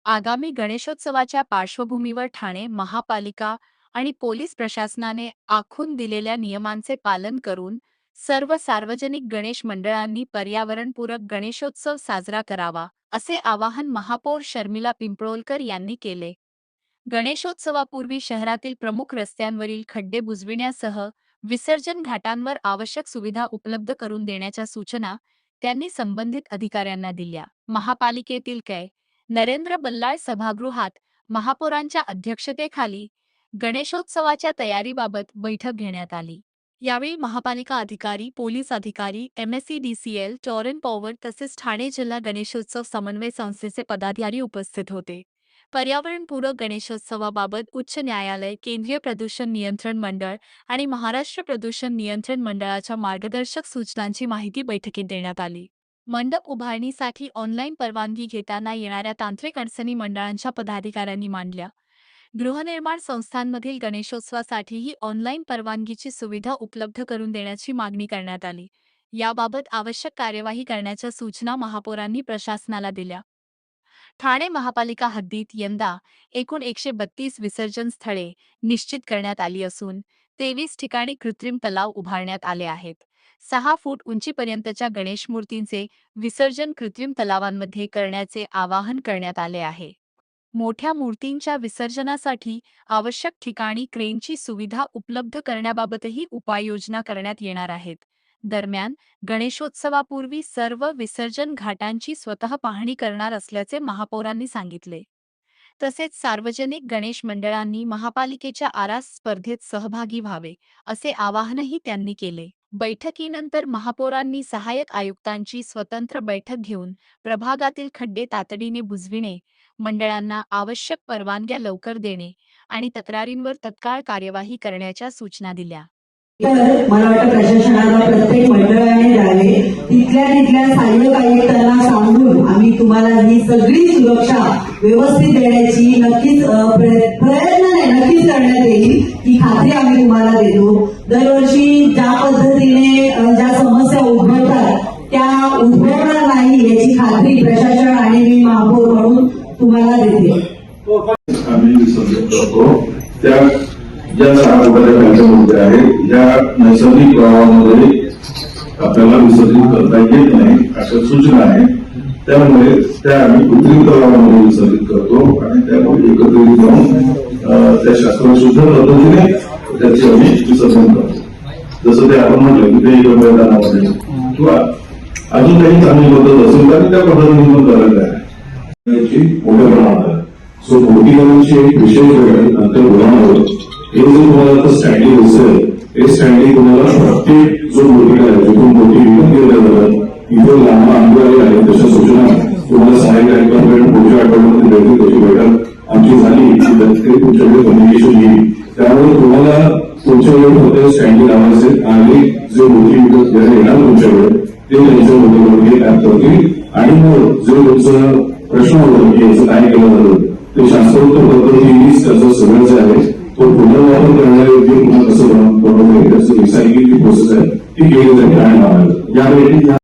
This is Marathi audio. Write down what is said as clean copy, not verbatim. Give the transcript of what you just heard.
आगामी गणेशोत्सवाच्या पार्श्वभूमीवर ठाणे महापालिका आणि पोलीस प्रशासनाने आखून दिलेल्या नियमांचे पालन करून सर्व सार्वजनिक गणेश मंडळांनी पर्यावरणपूरक गणेशोत्सव साजरा करावा, असे आवाहन महापौर शर्मिला पिंपळोलकर यांनी केले. गणेशोत्सवापूर्वी शहरातील प्रमुख रस्त्यांवरील खड्डे बुजविण्यासह विसर्जन घाटांवर आवश्यक सुविधा उपलब्ध करून देण्याच्या सूचना त्यांनी संबंधित अधिकाऱ्यांना दिल्या. महापालिकेतील नरेंद्र बल्लाळ सभागृहात महापौरांच्या अध्यक्षतेखाली गणेशोत्सवाच्या तयारीबाबत बैठक घेण्यात आली. यावेळी महापालिका अधिकारी, पोलीस अधिकारी, MSEDCL, टॉरेंट पॉवर तसेच ठाणे जिल्हा गणेशोत्सव समन्वय संस्थेचे पदाधिकारी उपस्थित होते. पर्यावरणपूरक गणेशोत्सवाबाबत उच्च न्यायालय, केंद्रीय प्रदूषण नियंत्रण मंडळ आणि महाराष्ट्र प्रदूषण नियंत्रण मंडळाच्या मार्गदर्शक सूचनांची माहिती बैठकीत देण्यात आली. मंडप उभारणीसाठी ऑनलाईन परवानगी घेताना येणाऱ्या तांत्रिक अडचणी मंडळांच्या पदाधिकाऱ्यांनी मांडल्या. गृहनिर्माण संस्थांमधील गणेशोत्सवासाठीही ऑनलाईन परवानगीची सुविधा उपलब्ध करून देण्याची मागणी करण्यात आली. याबाबत आवश्यक कार्यवाही करण्याच्या सूचना महापौरांनी प्रशासनाला दिल्या. ठाणे महापालिका हद्दीत यंदा एकूण 132 विसर्जन स्थळे निश्चित करण्यात आली असून 23 ठिकाणी कृत्रिम तलाव उभारण्यात आले आहेत. 6 फूट उंचीपर्यंतच्या गणेश मूर्तींचे विसर्जन कृत्रिम तलावांमध्ये करण्याचे आवाहन करण्यात आले आहे. मोठ्या मूर्तींच्या विसर्जनासाठी आवश्यक ठिकाणी क्रेनची सुविधा उपलब्ध करण्याबाबतही उपाययोजना करण्यात येणार आहेत. दरम्यान गणेशोत्सवापूर्वी सर्व विसर्जन घाटांची स्वतः पाहणी करणार असल्याचे महापौरांनी सांगितले. तसेच सार्वजनिक गणेश मंडळांनी महापालिकेच्या आरास स्पर्धेत सहभागी व्हावे, असे आवाहनही त्यांनी केले. बैठकीनंतर महापौरांनी सहाय्यक आयुक्तांची स्वतंत्र बैठक घेऊन प्रभागातील खड्डे तातडीने बुजविणे, मंडळांना आवश्यक परवानग्या लवकर देणे आणि तक्रारींवर तत्काळ कार्यवाही करण्याच्या सूचना दिल्या. तर मला वाटतं प्रशासनाला प्रत्येक मंडळाने द्यावे. तिथल्या सहाय्यक आयुक्तांना सांगून आम्ही तुम्हाला ही सगळी सुरक्षा व्यवस्थित देण्याची नक्कीच नक्कीच करण्यात येईल ही खात्री आम्ही तुम्हाला देतो. दरवर्षी ज्या पद्धतीने ज्या समस्या उद्भवतात त्या उद्भवणार नाही याची खात्री प्रशासन आणि मी महापौर म्हणून तुम्हाला देते. आम्ही विसर्जित करतो त्या ज्या 6 फुटाच्या मूर्त्या आहेत या नैसर्गिक प्रवाहामध्ये आपल्याला विसर्जित करता येत नाही अशा सूचना आहेत. त्यामुळे त्या आम्ही कृत्रिम तलावामध्ये विसर्जित करतो आणि त्यामुळे एकत्रित जाऊन त्या शास्त्रशुद्ध पद्धतीने त्याचे आम्ही विसर्जन करतो. जसं ते आपण म्हटलं की ते एका मैदानामध्ये किंवा अजून काही चांगली पद्धत असेल तर त्या पद्धतीने पण करायला आहे मोठ्या प्रमाणात. सो मूर्तीकरणाची एक विशेष वेळ नंतर उदाहरण हे जर तुम्हाला स्टँडिंग असेल हे स्टँडिंग तुम्हाला प्रत्येक जो मूर्तीकार आहे जिथून मूर्ती विकत घेतल्या जातात इथे लांब अंतराळी आहे तशा सूचना तुम्हाला सहाय्यक आयुक्तांकडून पुढच्या आठवड्यामध्ये भेटली. त्याची बैठक आमची झाली की ते तुमच्याकडे कम्युनिकेशन येईल. त्यामुळे तुम्हाला तुमच्या वेळ फक्त स्टँडिंग लावा असेल आणि जे मूर्ती विकत घ्यायला येणार तुमच्याकडे ते त्यांच्या मूर्तीमध्ये ऍप करतील आणि मग जो तुमचा प्रश्न होतो की याचं काय